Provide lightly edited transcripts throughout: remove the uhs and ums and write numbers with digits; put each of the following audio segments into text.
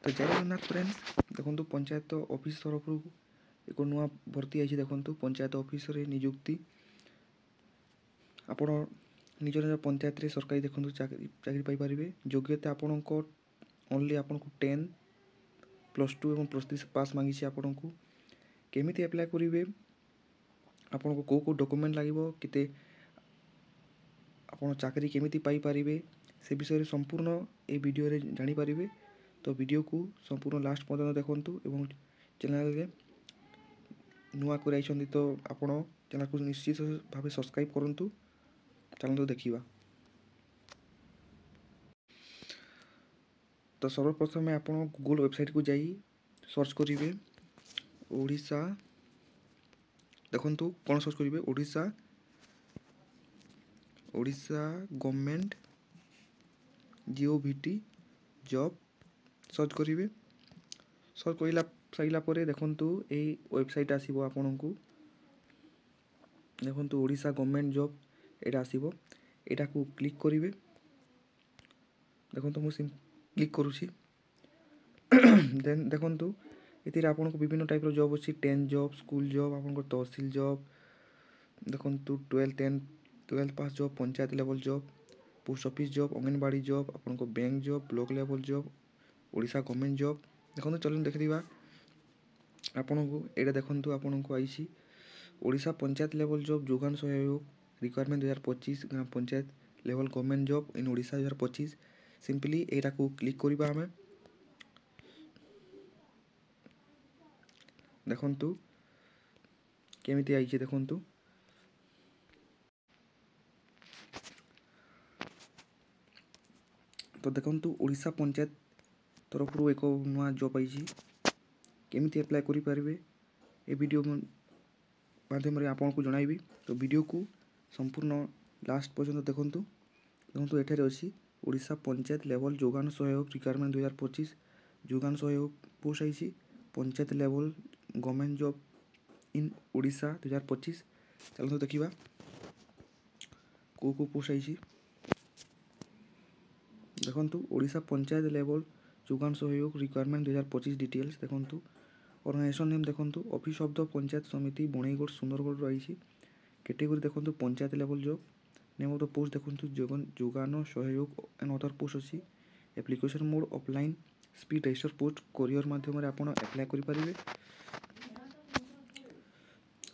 तो जय जगन्नाथ फ्रेंड्स देखो पंचायत ऑफिस तरफ एक नुआ भर्ती आई देखो पंचायत ऑफिस रे नियुक्ति आपण निज निज पंचायत रे सरकारी देखो चाकरी पाइपर योग्यता आपण को ओनली आपन को 10 +2 और +3 पास मांगी आपन को केमिति अप्लाई करेंगे आपन को को डॉक्यूमेंट लागिवो केते आपन चाकरी केमिति पाई पारिबे से विषय संपूर्ण ए वीडियो रे जानि पारिबे। तो वीडियो को संपूर्ण लास्ट पर्यंत देखंतु एवं चैनल रे नुआ कर तो आपण चैनल को निश्चित भाव सब्सक्राइब करंतु। चलो तो देखिबा। तो सर्वप्रथम आपण गूगल वेबसाइट को जाई सर्च करिवे ओडिशा देखंतु कोन सर्च करिवे ओडिशा गवर्नमेंट जीओवीटी जॉब सर्च करिवे। सर्च कइला साइला परे देखंतु ए वेबसाइट आसीबो आपन को देखंतु ओडिशा गवर्नमेंट जॉब एटा आसीबो एटा को क्लिक करिवे। देखंतु मु क्लिक करूची देन देखंतु एतिर आपन को विभिन्न टाइप रो जॉब अछि 10 जॉब स्कूल जॉब आपन को तहसील जॉब देखंतु 12 pass job panchayat level job post office job anganwadi job आपन को bank job block level job Odisha government job देखंतु चलो देख दिबा आपन को एटा देखंतु आपन को आइसी ओडिशा पंचायत लेवल जॉब जोगान सहयोग requirement 2025 gram panchayat level government job in Odisha 2025 simply एटा को क्लिक करिबा हमें देखंतु केमिति आइছে देखंतु तो देखंतु ओडिशा पंचायत तरफ रो एक नुआ जॉब आइछि केमिति अप्लाई करि पारिबे ए वीडियो माध्यम रे आपन को जणाइबी। तो वीडियो को संपूर्ण लास्ट पर्यंत देखंतु एठारे अछि ओडिशा पंचायत लेवल जोगान सहयोग रिक्वायरमेंट 2025 जोगान सहयोग पोस्ट आइछि panchayat level government job in Odisha 2025 चलो देखिबा को पोस्ट आइछि देखंतु ओडिशा पंचायत लेवल जोगान सहयोग रिक्वायरमेंट 2025 डिटेल्स देखंतु ऑर्गेनाइजेशन नेम देखंतु office of the panchayat samiti Banaigarh Sundargarh रही कैटेगरी देखंतु panchayat level job name of the post देखंतु जोगान सहयोग एंड अदर पोस्ट अछि application mode offline speed register post courier माध्यम रे आपण अप्लाई करि परिबे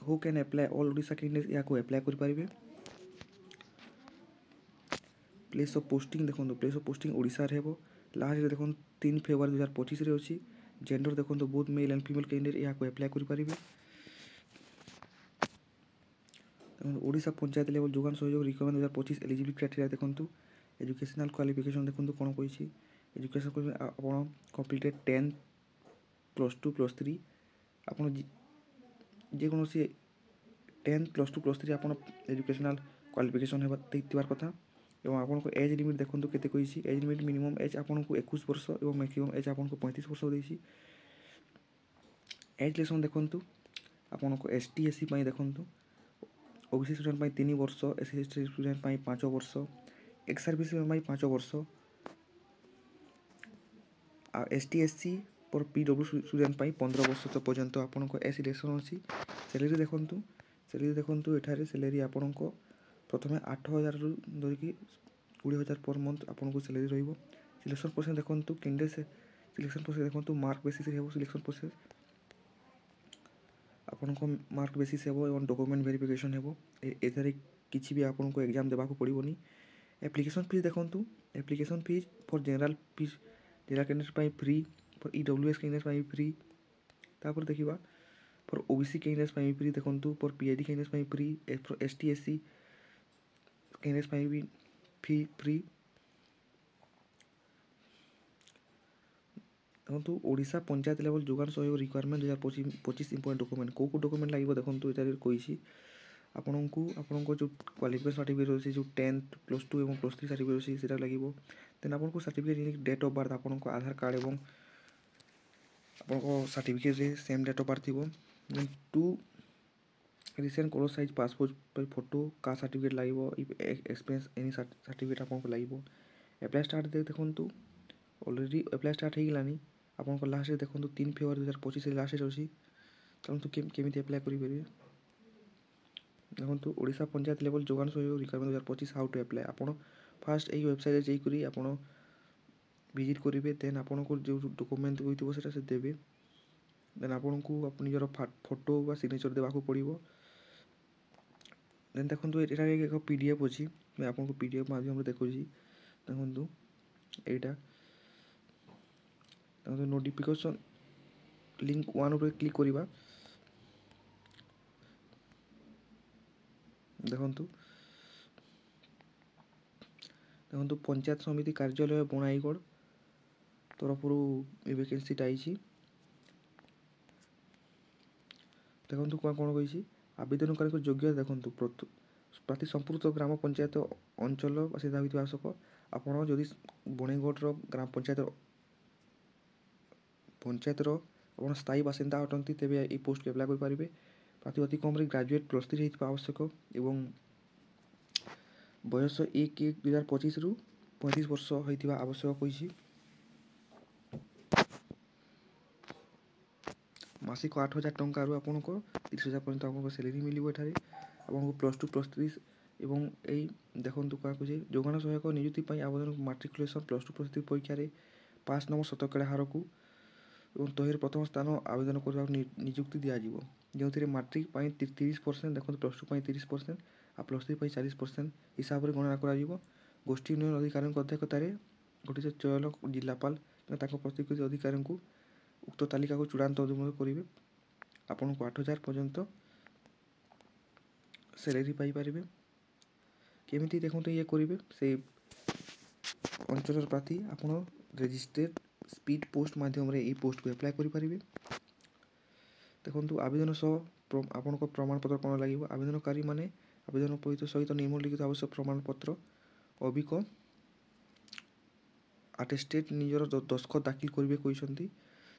who can apply all Odisha candidate या को अप्लाई करि परिबे। प्लेस ऑफ पोस्टिंग देखो प्लेस ऑफ पोस्टिंग ओडिशा रे हेबो लास्ट रे देखो 3 फेब्रुआरी 2025 रे अछि जेंडर देखो both male and female candidate या को अप्लाई करि परिबे। ओडिशा पंचायत लेवल जोगान सहयोग रिक्वायरमेंट 2025 एलिजिबिलिटी क्राइटेरिया देखो एजुकेशनल क्वालिफिकेशन देखो कोन कहिछि एजुकेशन को आपण कंप्लीटेड 10 +2 +3 आपण जे कोनोसी 10 +2 +3 आपण एजुकेशनल क्वालिफिकेशन हेबा तिबार कथा एवं आपन को एज लिमिट देखंतु केते कहिछि एज लिमिट मिनिमम एज आपन को 21 वर्ष एवं मैक्सिमम एज आपन को 35 वर्ष देछि। एज लेसन देखंतु आपन को एसटी एससी पई देखंतु ओबीसी स्टूडेंट पई 3 वर्ष एससी एसटी स्टूडेंट पई 5 वर्ष एक्स सर्विस पई 5 वर्ष आ एसटी एससी पर पीडब्ल्यू स्टूडेंट पई 15 वर्ष तो पर्यंत आपन को एस लेसन अछि। सैलरी देखंतु एठारे सैलरी आपन को प्रथमे 8000 रु धरि कि 20000 पर मंथ आपन को सैलरी रहइबो। सिलेक्शन प्रोसेस देखंतु कैंडिडेट सिलेक्शन प्रोसेस देखंतु मार्क बेसिस रे हेबो सिलेक्शन प्रोसेस आपन को मार्क बेसिस हेबो एवं डॉक्यूमेंट वेरिफिकेशन हेबो एथरे किछि भी आपन को एग्जाम देबा को पड़िबोनी। एप्लीकेशन फीस देखंतु application fees for general candidate पई फ्री फॉर ईडब्ल्यूएस कैंडिडेट पई फ्री तापर देखिबा फॉर ओबीसी कैंडिडेट पई फ्री देखंतु फॉर पीआईडी कैंडिडेट पई free for ST SC candidate पई भी फी फ्री देखंतु ओडिशा पंचायत लेवल जोगान सहयोग रिक्वायरमेंट 2025 इंपोर्टेंट डॉक्यूमेंट को डॉक्यूमेंट लागिवो देखंतु एटारे कहिछि आपन को जो क्वालिफिकेशन सर्टिफिकेट अछि जो 10 +2 एवं +3 सर्टिफिकेट अछि सेटा लागिवो देन आपन को सर्टिफिकेट डेट ऑफ बर्थ आपन को आधार कार्ड एवं आपन को सर्टिफिकेट रे सेम डेट ऑफ बर्थ थिबो then 2 recent colour size passport पर फोटो का सर्टिफिकेट लागिवो एक्सपीरियंस एनी सर्टिफिकेट आपन को लागिवो। अप्लाई स्टार्ट देखंतु ऑलरेडी अप्लाई स्टार्ट हे गेलानी ଆପଣଙ୍କ ଲାଷ୍ଟ ଦେଖନ୍ତୁ 3 ଫେବୃଆରୀ 2025 ଲାଷ୍ଟ ଡେଟ୍ ଅଛି। ଚାଲନ୍ତୁ କେମିତି ଆପ୍ଲାଏ କରିପାରିବେ। ଦେଖନ୍ତୁ ଓଡ଼ିଶା ପଞ୍ଚାୟତ ଲେଭେଲ୍ ଯୋଗାଣ ସହଯୋଗ ରିକ୍ୱାରମେଣ୍ଟ 2025 ହାଉ ଟୁ ଆପ୍ଲାଏ। ଆପଣ ଫାଷ୍ଟ ଏଇ ୱେବସାଇଟ୍ରେ ଯାଇକରି ଆପଣ ଭିଜିଟ୍ କରିବେ। ଦେନ୍ ଆପଣଙ୍କୁ ଯେଉଁ ଡକୁମେଣ୍ଟ ହୋଇଥିବ ସେଇଟା ସେ ଦେବେ। ଦେନ୍ ଆପଣଙ୍କୁ ନିଜର ଫଟୋ ବା ସିଗ୍ନେଚର୍ ଦେବାକୁ ପଡ଼ିବ। ଦେନ୍ ଦେଖନ୍ତୁ ଏଠାରେ ଏକ PDF ଅଛି, ମୁଁ ଆପଣଙ୍କୁ PDF ମାଧ୍ୟମରେ ଦେଖୁଛି। ଦେଖନ୍ତୁ ଏଇଟା ଦେଖନ୍ତୁ ନୋଟିଫିକେସନ୍ ଲିଙ୍କ୍ 1 ଉପରେ କ୍ଲିକ୍ କରିବା। ଦେଖନ୍ତୁ ପଞ୍ଚାୟତ ସମିତି କାର୍ଯ୍ୟାଳୟ ବଣାଇଗଡ଼ ତରଫରୁ ଏ ଭ୍ୟାକେନ୍ସିଟା ଆଇଛି। ଦେଖନ୍ତୁ କ'ଣ କହିଛି, ଆବେଦନକାରୀଙ୍କ ଯୋଗ୍ୟତା ଦେଖନ୍ତୁ ପ୍ରତି ସମ୍ପୃକ୍ତ ଗ୍ରାମ ପଞ୍ଚାୟତ ଅଞ୍ଚଳ ବାସିନ୍ଦା ହୋଇଥିବା ଆବଶ୍ୟକ। ଆପଣ ଯଦି ବଣାଇଗଡ଼ର ଗ୍ରାମ ପଞ୍ଚାୟତର ଆପଣ ସ୍ଥାୟୀ ବାସିନ୍ଦା ଅଟନ୍ତି ତେବେ ଏହି ପୋଷ୍ଟକୁ ଆପ୍ଲାଏ କରିପାରିବେ। ପ୍ରାର୍ଥୀ ଅତି କମ୍ରେ ଗ୍ରାଜୁଏଟ୍ +3 ହେଇଥିବା ଆବଶ୍ୟକ ଏବଂ ବୟସ 1/1/2025ରୁ 35 ବର୍ଷ ହୋଇଥିବା ଆବଶ୍ୟକ କହିଛି। ମାସିକ 8,000 ଟଙ୍କାରୁ ଆପଣଙ୍କ 30,000 ପର୍ଯ୍ୟନ୍ତ ଆପଣଙ୍କ ସାଲାରୀ ମିଳିବ। ଏଠାରେ ଆପଣଙ୍କୁ +2 +3 ଏବଂ ଏଇ ଦେଖନ୍ତୁ କ'ଣ କହୁଛି, ଯୋଗାଣ ସହାୟକ ନିଯୁକ୍ତି ପାଇଁ ଆବେଦନ ମାଟ୍ରିକୁଲେସନ୍ +2 +3 ପରୀକ୍ଷାରେ ପାସ୍ ନମ୍ବର ଶତକଡ଼ା ହାରକୁ ଏବଂ ତହିଁରେ ପ୍ରଥମ ସ୍ଥାନ ଆବେଦନ କରିବାକୁ ନିଯୁକ୍ତି ଦିଆଯିବ। ଯେଉଁଥିରେ ମାଟ୍ରିକ ପାଇଁ 30%, ଦେଖନ୍ତୁ +2 ପାଇଁ 30% ଆଉ +3 ପାଇଁ 40% ହିସାବରେ ଗଣନା କରାଯିବ। ଗୋଷ୍ଠୀ ଉନ୍ନୟନ ଅଧିକାରୀଙ୍କ ଅଧ୍ୟକ୍ଷତାରେ ଗଠିତ ଚୟନ ଜିଲ୍ଲାପାଳ ତାଙ୍କ ପ୍ରତିକୃତି ଅଧିକାରୀଙ୍କୁ ଉକ୍ତ ତାଲିକାକୁ ଚୂଡ଼ାନ୍ତ ଅନୁମୋଦନ କରିବେ। ଆପଣଙ୍କୁ 8,000 ପର୍ଯ୍ୟନ୍ତ ସାଲାରୀ ପାଇପାରିବେ। କେମିତି ଦେଖନ୍ତୁ ଇଏ କରିବେ, ସେଇ ଅଞ୍ଚଳର ପ୍ରାର୍ଥୀ ଆପଣ ରେଜିଷ୍ଟ୍ରେଡ୍ ସ୍ପିଡ୍ ପୋଷ୍ଟ ମାଧ୍ୟମରେ ଏହି ପୋଷ୍ଟକୁ ଆପ୍ଲାଏ କରିପାରିବେ। ଦେଖନ୍ତୁ ଆବେଦନ ସହ ଆପଣଙ୍କ ପ୍ରମାଣପତ୍ର କ'ଣ ଲାଗିବ। ଆବେଦନକାରୀମାନେ ଆବେଦନ ସହିତ ନିମ୍ନଲିଖିତ ଆବଶ୍ୟକ ପ୍ରମାଣପତ୍ର ଅବିକ ଆଟେଷ୍ଟେଡ୍ ନିଜର ଦସ୍ତଖତ ଦାଖିଲ କରିବେ କହିଛନ୍ତି।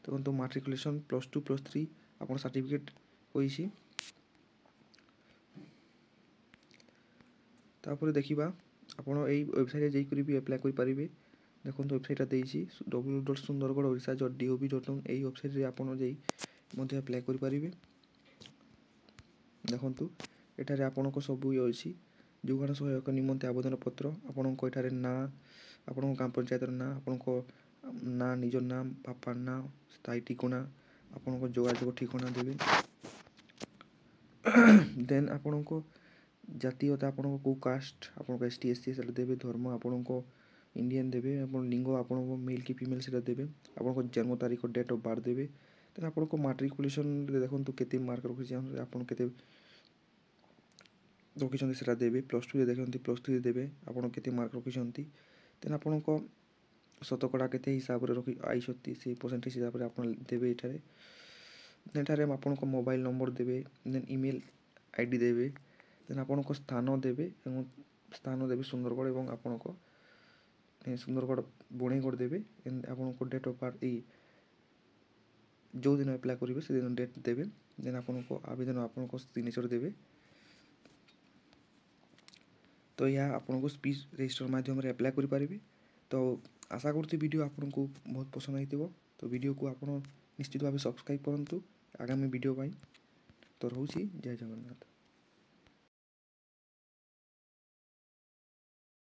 ଦେଖନ୍ତୁ ମାଟ୍ରିକୁଲେସନ୍ +2 +3 ଆପଣ ସାର୍ଟିଫିକେଟ୍ କହିଛି। ତାପରେ ଦେଖିବା ଆପଣ ଏଇ ୱେବସାଇଟ୍ରେ ଯାଇକରି ବି ଆପ୍ଲାଏ କରିପାରିବେ। ଦେଖନ୍ତୁ ୱେବସାଇଟ୍ଟା ଦେଇଛି www.sundargarh.odisha.gov.in। ଏହି ୱେବସାଇଟ୍ରେ ଆପଣ ଯାଇ ମଧ୍ୟ ଆପ୍ଲାଏ କରିପାରିବେ। ଦେଖନ୍ତୁ ଏଠାରେ ଆପଣଙ୍କ ସବୁ ଇଏ ଅଛି। ଯୋଗାଣ ସହାୟକ ନିମନ୍ତେ ଆବେଦନ ପତ୍ର, ଆପଣଙ୍କ ଏଠାରେ ନାଁ, ଆପଣଙ୍କ ଗ୍ରାମ ପଞ୍ଚାୟତର ନାଁ, ଆପଣଙ୍କ ନାଁ, ନିଜ ନାମ, ବାପା ନାଁ, ସ୍ଥାୟୀ ଠିକଣା, ଆପଣଙ୍କ ଯୋଗାଯୋଗ ଠିକଣା ଦେବେ। ଦେନ୍ ଆପଣଙ୍କ ଜାତୀୟତା, ଆପଣଙ୍କ କେଉଁ କାଷ୍ଟ, ଆପଣଙ୍କ ST SC ସେଟା ଦେବେ। ଧର୍ମ ଆପଣଙ୍କ ଇଣ୍ଡିଆନ୍ ଦେବେ। ଆପଣ ଲିଙ୍ଗ ଆପଣଙ୍କ ମେଲ୍ କି ଫିମେଲ୍ ସେଟା ଦେବେ। ଆପଣଙ୍କ ଜନ୍ମ ତାରିଖ ଡେଟ୍ ଅଫ୍ ବାର୍ଥ ଦେବେ। ଦେନ୍ ଆପଣଙ୍କ ମାଟ୍ରିକୁଲେସନ୍ରେ ଦେଖନ୍ତୁ କେତେ ମାର୍କ ରଖିଛି, ଆପଣ କେତେ ରଖିଛନ୍ତି ସେଟା ଦେବେ। +2ରେ ଦେଖନ୍ତି, +3ରେ ଦେବେ ଆପଣ କେତେ ମାର୍କ ରଖିଛନ୍ତି। ଦେନ୍ ଆପଣଙ୍କ ଶତକଡ଼ା କେତେ ହିସାବରେ ଆଇଛନ୍ତି ସେଇ ପରସେଣ୍ଟେଜ୍ ହିସାବରେ ଆପଣ ଦେବେ ଏଠାରେ। ଏଠାରେ ଆପଣଙ୍କ ମୋବାଇଲ୍ ନମ୍ବର ଦେବେ। ଦେନ୍ ଇମେଲ୍ ID ଦେବେ। ଦେନ୍ ଆପଣଙ୍କ ସ୍ଥାନ ଦେବେ ଏବଂ ସ୍ଥାନ ଦେବେ ସୁନ୍ଦରଗଡ଼ ଏବଂ ଆପଣଙ୍କ ସୁନ୍ଦରଗଡ଼ ବଣାଇଗଡ଼ ଦେବେ। ଆପଣଙ୍କ ଡେଟ୍ ଅଫ୍ ବାର୍ଥ ଯେଉଁ ଦିନ ଆପ୍ଲାଏ କରିବେ ସେଦିନ ଡେଟ୍ ଦେବେ। ଦେନ୍ ଆପଣଙ୍କ ଆବେଦନ ଆପଣଙ୍କ ସିଗ୍ନେଚର୍ ଦେବେ। ତ ଏହା ଆପଣଙ୍କୁ ସ୍ପିଡ୍ ରେଜିଷ୍ଟର ମାଧ୍ୟମରେ ଆପ୍ଲାଏ କରିପାରିବେ। ତ ଆଶା କରୁଛି ଭିଡ଼ିଓ ଆପଣଙ୍କୁ ବହୁତ ପସନ୍ଦ ହେଇଥିବ। ତ ଭିଡ଼ିଓକୁ ଆପଣ ନିଶ୍ଚିତ ଭାବେ ସବସ୍କ୍ରାଇବ୍ କରନ୍ତୁ ଆଗାମୀ ଭିଡ଼ିଓ ପାଇଁ। ତ ରହୁଛି, ଜୟ ଜଗନ୍ନାଥ।